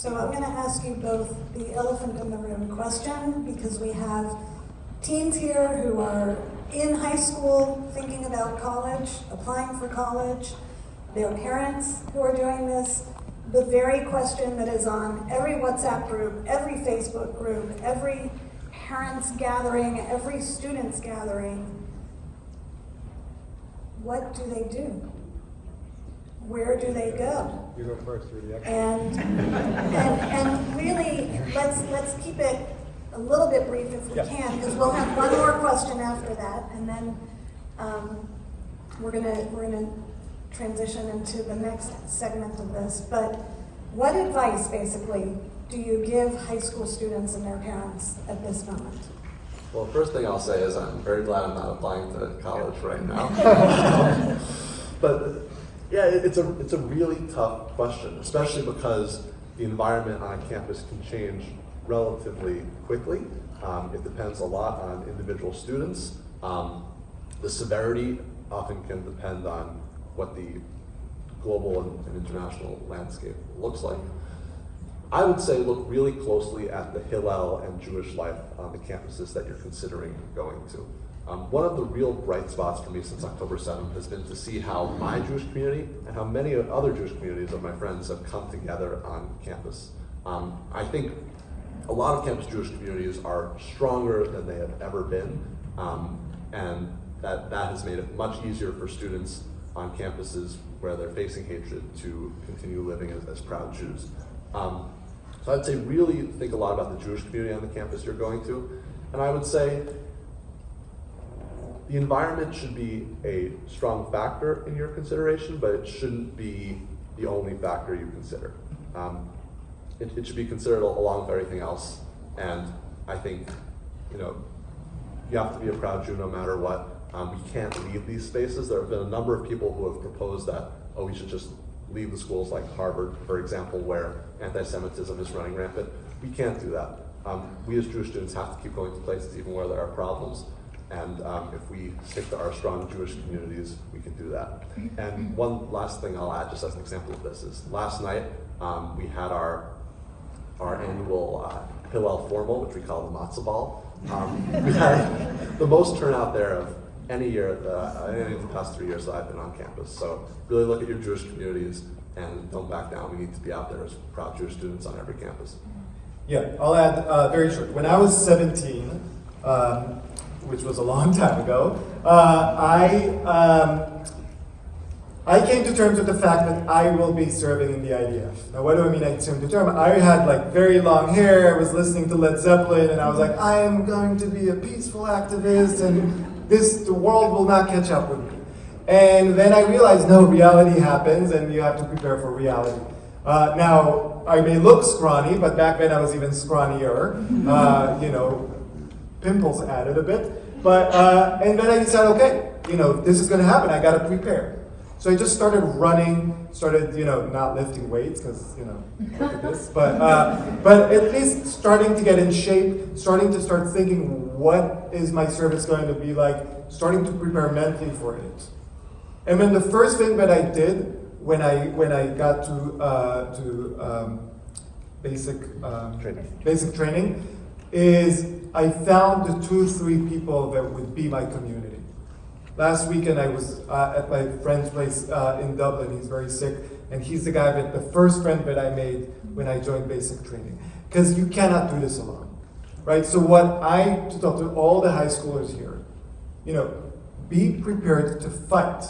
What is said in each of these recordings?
So I'm going to ask you both the elephant in the room question, because we have teens here who are in high school thinking about college, applying for college, their parents who are doing this. The very question that is on every WhatsApp group, every Facebook group, every parents gathering, every students gathering: what do they do? Where do they go? You go first, Rudy. And really, let's keep it a little bit brief if we can, because we'll have one more question after that, and then we're gonna transition into the next segment of this. But what advice, basically, do you give high school students and their parents at this moment? Well, first thing I'll say is I'm very glad I'm not applying to college right now. But yeah, it's a really tough question, especially because the environment on campus can change relatively quickly. It depends a lot on individual students. The severity often can depend on what the global and international landscape looks like. I would say look really closely at the Hillel and Jewish life on the campuses that you're considering going to. One of the real bright spots for me since October 7th has been to see how my Jewish community and how many other Jewish communities of my friends have come together on campus. I think a lot of campus Jewish communities are stronger than they have ever been, and that has made it much easier for students on campuses where they're facing hatred to continue living as proud Jews. So I'd say really think a lot about the Jewish community on the campus you're going to, and I would say the environment should be a strong factor in your consideration, but it shouldn't be the only factor you consider. It should be considered along with everything else, and I think, you have to be a proud Jew no matter what. We can't leave these spaces. There have been a number of people who have proposed that, we should just leave the schools like Harvard, for example, where antisemitism is running rampant. We can't do that. We as Jewish students have to keep going to places even where there are problems. And if we stick to our strong Jewish communities, we can do that. And one last thing I'll add, just as an example of this, is last night we had our annual Hillel formal, which we call the matzah ball. We had the most turnout there of any year, any of the past 3 years that I've been on campus. So really look at your Jewish communities and don't back down. We need to be out there as proud Jewish students on every campus. Yeah, I'll add very short. When I was 17, which was a long time ago, I came to terms with the fact that I will be serving in the IDF. Now, what do I mean I came to terms? I had very long hair, I was listening to Led Zeppelin, and I was like, I am going to be a peaceful activist, and the world will not catch up with me. And then I realized, no, reality happens, and you have to prepare for reality. Now, I may look scrawny, but back then I was even scrawnier, pimples added a bit. But, and then I decided, okay, this is gonna happen, I gotta prepare. So I just started running, not lifting weights, because, look at this, but at least starting to get in shape, starting to start thinking, what is my service going to be like, starting to prepare mentally for it. And then the first thing that I did when I got to basic training is I found the 2-3 people that would be my community. Last weekend I was at my friend's place in Dublin. He's very sick, and he's the first friend that I made when I joined basic training. Because you cannot do this alone, right? So what I talk to all the high schoolers here, be prepared to fight.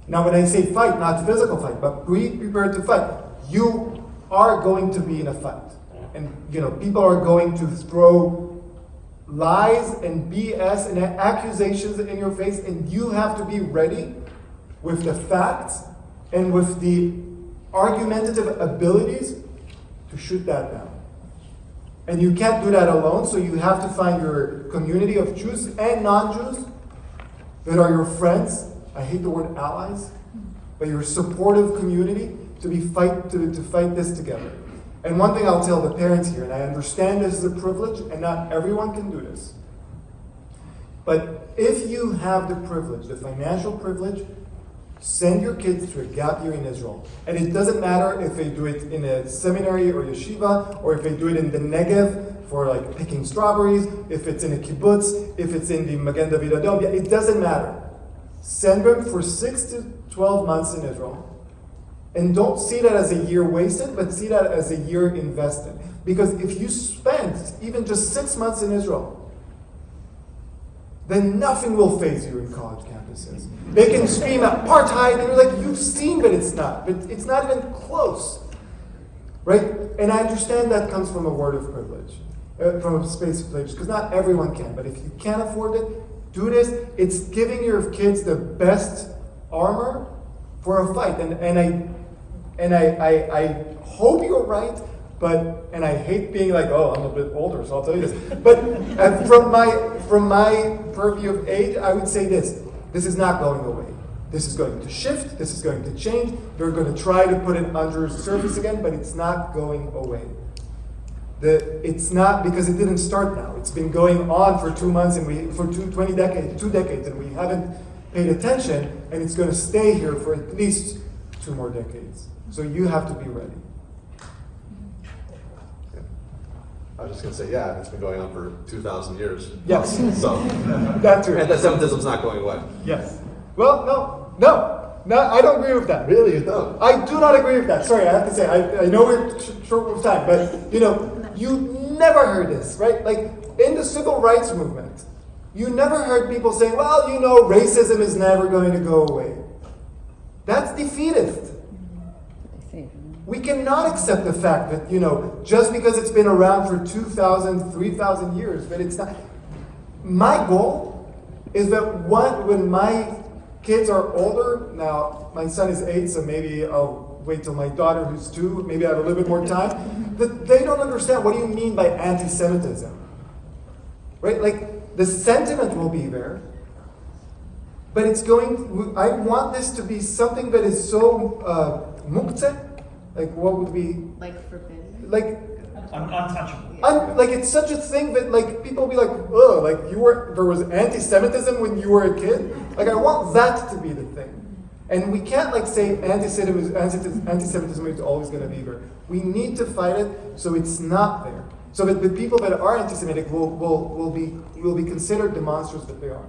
Now when I say fight, not physical fight, but be prepared to fight. You are going to be in a fight. And people are going to throw lies and BS and accusations in your face, and you have to be ready with the facts and with the argumentative abilities to shoot that down. And you can't do that alone, so you have to find your community of Jews and non-Jews that are your friends. I hate the word allies, but your supportive community to fight this together. And one thing I'll tell the parents here, and I understand this is a privilege, and not everyone can do this. But if you have the privilege, the financial privilege, Send your kids to a gap year in Israel. And it doesn't matter if they do it in a seminary or yeshiva, or if they do it in the Negev for like picking strawberries, if it's in a kibbutz, if it's in the Magen David Adom, it doesn't matter. Send them for 6 to 12 months in Israel. And don't see that as a year wasted, but see that as a year invested. Because if you spend even just 6 months in Israel, then nothing will faze you in college campuses. They can scream apartheid, and you're like, you've seen, but it's not. But it's not even close. Right? And I understand that comes from a word of privilege, from a space of privilege, because not everyone can. But if you can't afford it, do this. It's giving your kids the best armor for a fight. And I hope you're right, and I hate being like, oh, I'm a bit older, so I'll tell you this. But from my purview of age, I would say this: this is not going away. This is going to shift. This is going to change. They're going to try to put it under the surface again, but it's not going away. It's not, because it didn't start now. It's been going on for 2 months and for 2 decades, and we haven't paid attention, and it's going to stay here for at least 2 more decades. So you have to be ready. I was just going to say, yeah, it's been going on for 2,000 years. Yes. So, That's true. anti-Semitism's not going away. Yes. Well, no, I don't agree with that. Really, you don't? I do not agree with that. Sorry, I have to say, I know we're short of time, but you never heard this, right? Like in the civil rights movement, you never heard people saying, well, racism is never going to go away. That's defeatist. We cannot accept the fact that, just because it's been around for 2,000, 3,000 years, but it's not. My goal is that when my kids are older, now my son is 8, so maybe I'll wait till my daughter who's 2, maybe I have a little bit more time, that they don't understand what do you mean by anti-Semitism. Right? Like, the sentiment will be there, but I want this to be something that is so muktzeh. Like, what would be... Like forbidden? Like... Untouchable. Like, it's such a thing that, like, people will be like, oh, like, there was anti-Semitism when you were a kid? Like, I want that to be the thing. And we can't, like, say anti-Semitism is always going to be there. We need to fight it so it's not there. So that the people that are anti-Semitic will be considered the monsters that they are.